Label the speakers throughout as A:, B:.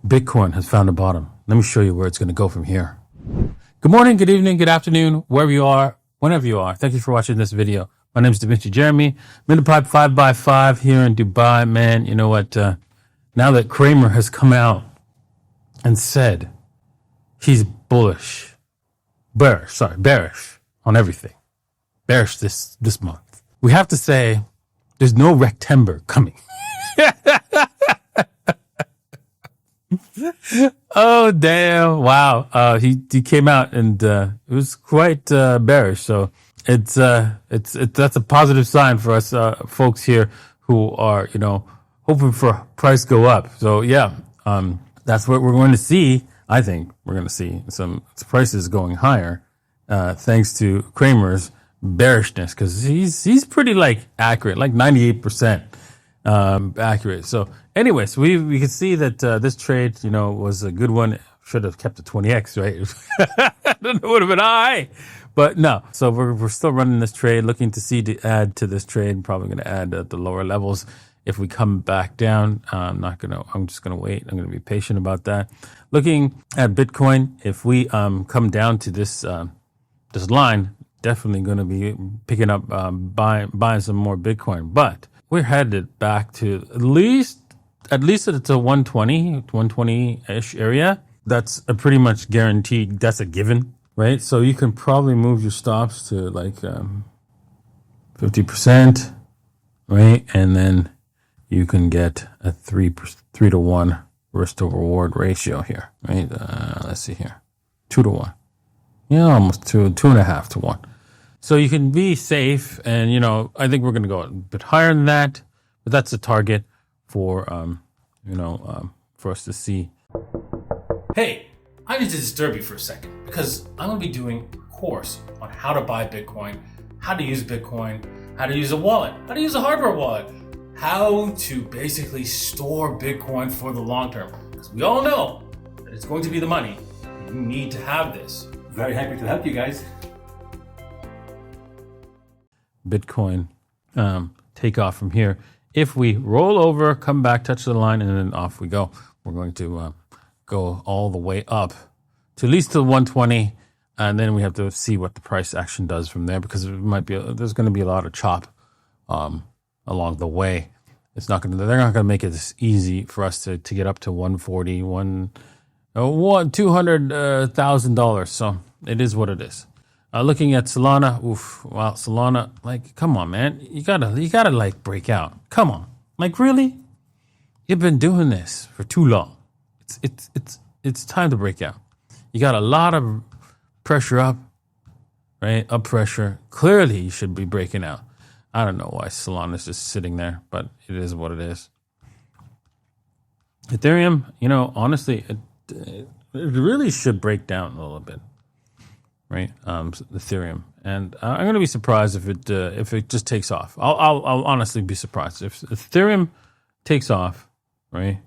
A: Bitcoin has found a bottom. Let me show you where it's going to go from here. Good morning, good evening, good afternoon, wherever you are, whenever you are. Thank you for watching this video. My name is DaVinci Jeremy. I'm in the pipe 5x5 here in Dubai. Man, you know what? Now that Cramer has come out and said he's bearish on everything. Bearish this month. We have to say there's no Rectember coming. Oh damn! Wow. He came out and it was quite bearish. So it's that's a positive sign for us folks here who are hoping for price go up. So yeah, that's what we're going to see. I think we're going to see some prices going higher thanks to Cramer's bearishness, because he's pretty accurate, 98% accurate. So anyways, we can see that this trade was a good one. Should have kept the 20x, right? I don't know, it would have been high, but no. So we're still running this trade, looking to see to add to this trade. Probably going to add at the lower levels if we come back down. I'm just gonna wait. I'm gonna be patient about that. Looking at Bitcoin, if we come down to this line, definitely going to be picking up buying some more Bitcoin. But we're headed back to at least it's a 120-ish area. That's a pretty much guaranteed. That's a given, right? So you can probably move your stops to 50%, right? And then you can get a 3 to 1 risk to reward ratio here, right? Let's see here, 2 to 1. Yeah, almost 2.5 to 1. So you can be safe, and I think we're going to go a bit higher than that, but that's the target for for us to see.
B: Hey, I need to disturb you for a second because I'm going to be doing a course on how to buy Bitcoin, how to use Bitcoin, how to use a wallet, how to use a hardware wallet, how to basically store Bitcoin for the long term. Because we all know that it's going to be the money. You need to have this. Very happy to help you guys.
A: Bitcoin take off from here. If we roll over, come back, touch the line, and then off we go. We're going to go all the way up to at least to 120, and then we have to see what the price action does from there, because there's going to be a lot of chop along the way. They're not going to make it this easy for us to get up to 140, $200,000. So it is what it is. Looking at Solana, Solana, come on, man, you gotta break out. Come on, really? You've been doing this for too long. It's time to break out. You got a lot of pressure up, right? Up pressure. Clearly, you should be breaking out. I don't know why Solana's just sitting there, but it is what it is. Ethereum, honestly, it really should break down a little bit. Right, Ethereum, and I'm going to be surprised if it just takes off. I'll honestly be surprised if Ethereum takes off, right?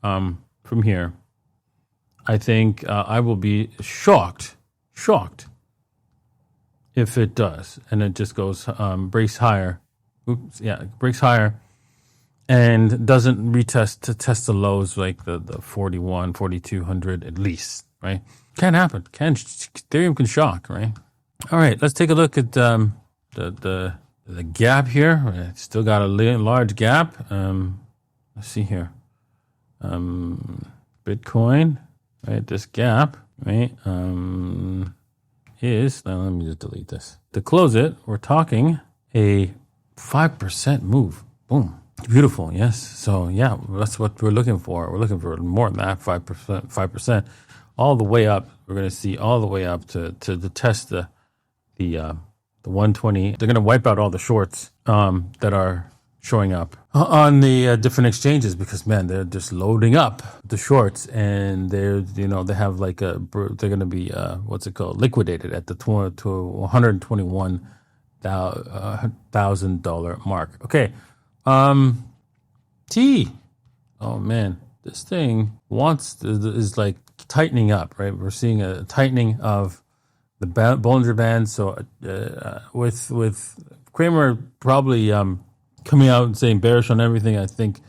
A: From here, I think I will be shocked if it does, and it just goes breaks higher. Breaks higher, and doesn't test the lows like the 41, 4,200 at least, right? Can't happen. Ethereum can shock, right? All right, let's take a look at the gap here. It's still got a large gap. Let's see here. Bitcoin, right? This gap, right? Is now. Let me just delete this. To close it, we're talking a 5% move. Boom. Beautiful. Yes. So yeah, that's what we're looking for. We're looking for more than that. 5%. All the way up, we're going to see all the way up to test the 120. They're going to wipe out all the shorts that are showing up on the different exchanges, because man, they're just loading up the shorts, and they have they're going to be liquidated at the $121,000 mark. Okay, T. Oh man, this thing is tightening up, right? We're seeing a tightening of the Bollinger Band. So with Cramer probably coming out and saying bearish on everything, I think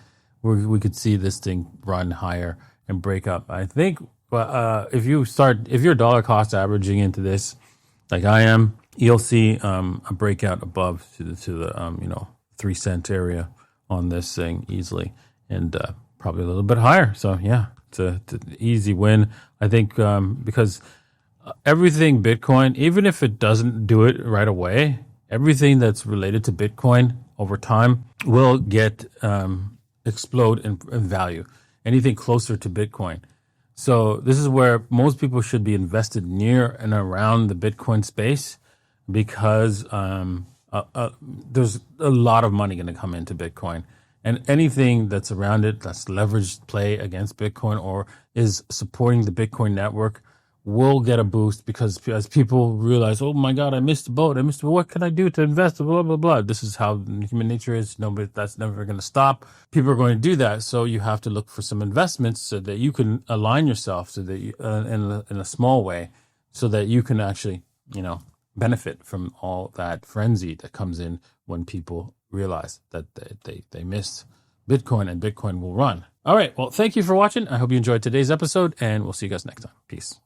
A: we could see this thing run higher and break up. I think if you're dollar cost averaging into this, like I am, you'll see a breakout above to the 3 cent area on this thing easily, and probably a little bit higher. So yeah, it's an easy win. I think because everything Bitcoin, even if it doesn't do it right away, everything that's related to Bitcoin over time will get explode in value. Anything closer to Bitcoin. So this is where most people should be invested near and around the Bitcoin space, because there's a lot of money going to come into Bitcoin, and anything that's around it that's leveraged play against Bitcoin or is supporting the Bitcoin network will get a boost, because as people realize, oh my God, I missed the boat. What can I do to invest? Blah, blah, blah. This is how human nature is. Nobody, that's never going to stop. People are going to do that. So you have to look for some investments so that you can align yourself so that you, in a small way, so that you can actually, benefit from all that frenzy that comes in when people realize that they missed Bitcoin and Bitcoin will run. All right. Well, thank you for watching. I hope you enjoyed today's episode, and we'll see you guys next time. Peace.